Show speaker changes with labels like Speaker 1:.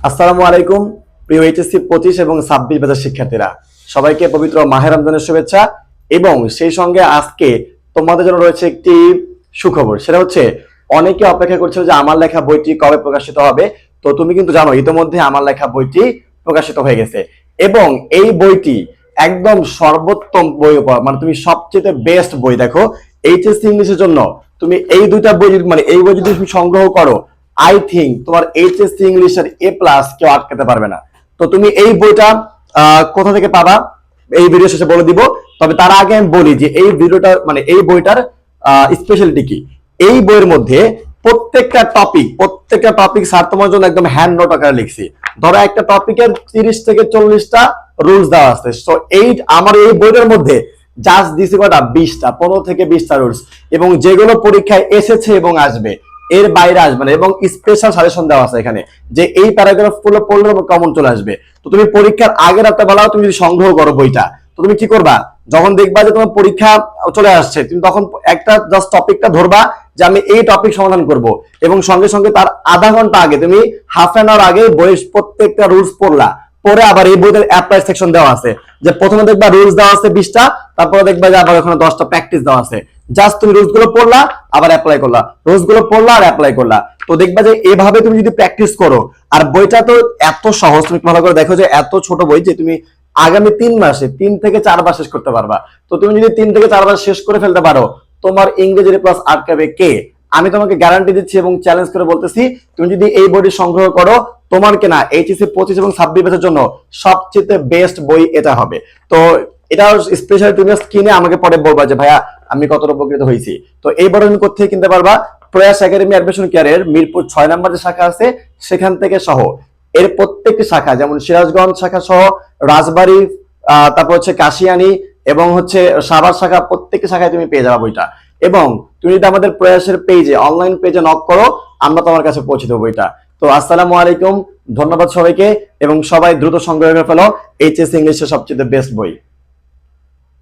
Speaker 1: আসসালামু আলাইকুম প্রিয় এইচএসসি 25 এবং 26 ব্যাচের শিক্ষার্থীরা, সবাইকে পবিত্র মাহে রমজানের শুভেচ্ছা। এবং সেই সঙ্গে আজকে তোমাদের জন্য রয়েছে একটি সুখবর। সেটা হচ্ছে অনেকে অপেক্ষা করছিল যে আমার লেখা বইটি কবে প্রকাশিত হবে। তো তুমি কিন্তু জানো ইতিমধ্যে আমার লেখা বইটি প্রকাশিত হয়ে গেছে এবং এই বইটি একদম সর্বোত্তম বই, মানে তুমি সবচেয়ে বেস্ট বই। দেখো, এইচএসসি ইংলিশের জন্য তুমি এই দুইটা বই মানে এই বই যদি তুমি সংগ্রহ করো, আই থিঙ্ক তোমার এইচএসসি ইংলিশের A+ কেউ আটকাতে পারবে না। তো তুমি এই বইটা কোথা থেকে পাবা এই ভিডিও শেষে বলে দিব। তবে তার আগে আমি বলি যে এই ভিডিওটা মানে এই বইটার স্পেশালিটি কি। এই বইয়ের মধ্যে প্রত্যেকটা টপিক স্যার তোমার জন্য একদম হ্যান্ড নোট আকারে লিখছি। ধরো একটা টপিকের 30 থেকে 40টা রুলস দেওয়া আছে। সো আমার এই বইটার মধ্যে জাস্ট দিছি কটা 20টা 15 থেকে 20টা রুলস, এবং যেগুলো পরীক্ষায় এসেছে এবং আসবে, এর বাইরে আসবে না। এবং স্পেশাল সাজেশন দেওয়া আছে এখানে যে এই প্যারাগ্রাফ গুলো পড়লে কমন চলে আসবে। তো তুমি পরীক্ষার আগে রাতে বেলাও তুমি যদি সংগ্রহ করো বইটা, তো তুমি কি করবা, যখন দেখবা যে তোমার পরীক্ষা চলে আসছে, তুমি তখন একটা জাস্ট টপিকটা ধরবা যে আমি এই টপিক সমাধান করব, এবং সঙ্গে সঙ্গে তার আধা ঘন্টা আগে তুমি হাফ অ্যান আওয়ার আগে বইয়ের প্রত্যেকটা রুলস পড়লা। পরে আবার এই বইয়ের অ্যাপ্লাই সেকশন দেওয়া আছে, যে প্রথমে দেখবা রুলস দেওয়া আছে 20টা, তারপরে দেখবা যে আবার ওখানে 10টা প্র্যাকটিস দেওয়া আছে। জাস্ট তুমি রুলস গুলো পড়লা, আবার অ্যাপ্লাই করলা, রুলস গুলো পড়লা আর অ্যাপ্লাই করলা। তো দেখবা যে এভাবে তুমি যদি প্র্যাকটিস করো, আর বইটা তো এত সহজ, তুমি ভালো করে দেখো যে এত ছোট বই যে তুমি আগামী 3 মাসে 3 থেকে 4 বার শেষ করতে পারবা। তো তুমি যদি 3 থেকে 4 বার শেষ করে ফেলতে পারো, তোমার ইংরেজির প্লাস আটকাবে কে? আমি তোমাকে গ্যারান্টি দিচ্ছি এবং চ্যালেঞ্জ করে বলতেছি, তুমি যদি এই বইটি সংগ্রহ করো, তোমার কেনা এইচএসসি 25 এবং 26 ব্যাচের জন্য সবচেয়ে বেস্ট বই এটা হবে। তো এটা স্পেশালি তুমি কিনে আমাকে পরে বলবা যে ভাইয়া আমি কতটা উপকৃত হয়েছি। তো এই বই তুমি কোথা থেকে কিনতে পারবা? প্রয়াস একাডেমি অ্যাডমিশন কেয়ারের মিরপুর 6 নম্বর যে শাখা আছে সেখান থেকে সহ এর প্রত্যেকটি শাখা, যেমন সিরাজগঞ্জ শাখা সহ রাজবাড়ী, তারপর হচ্ছে কাশিয়ানী এবং হচ্ছে সাভার শাখা, প্রত্যেকটি শাখায় তুমি পেয়ে যাবে বইটা। এবং তুমি যদি আমাদের প্রয়াসের পেজে অনলাইন পেজে নক করো, আমরা তোমার কাছে পৌঁছে দেবো বইটা। তো আসসালামু আলাইকুম, ধন্যবাদ সবাইকে, এবং সবাই দ্রুত সংগ্রহ করে ফেলো এইচএসসি ইংলিশের সবচেয়ে বেস্ট বই।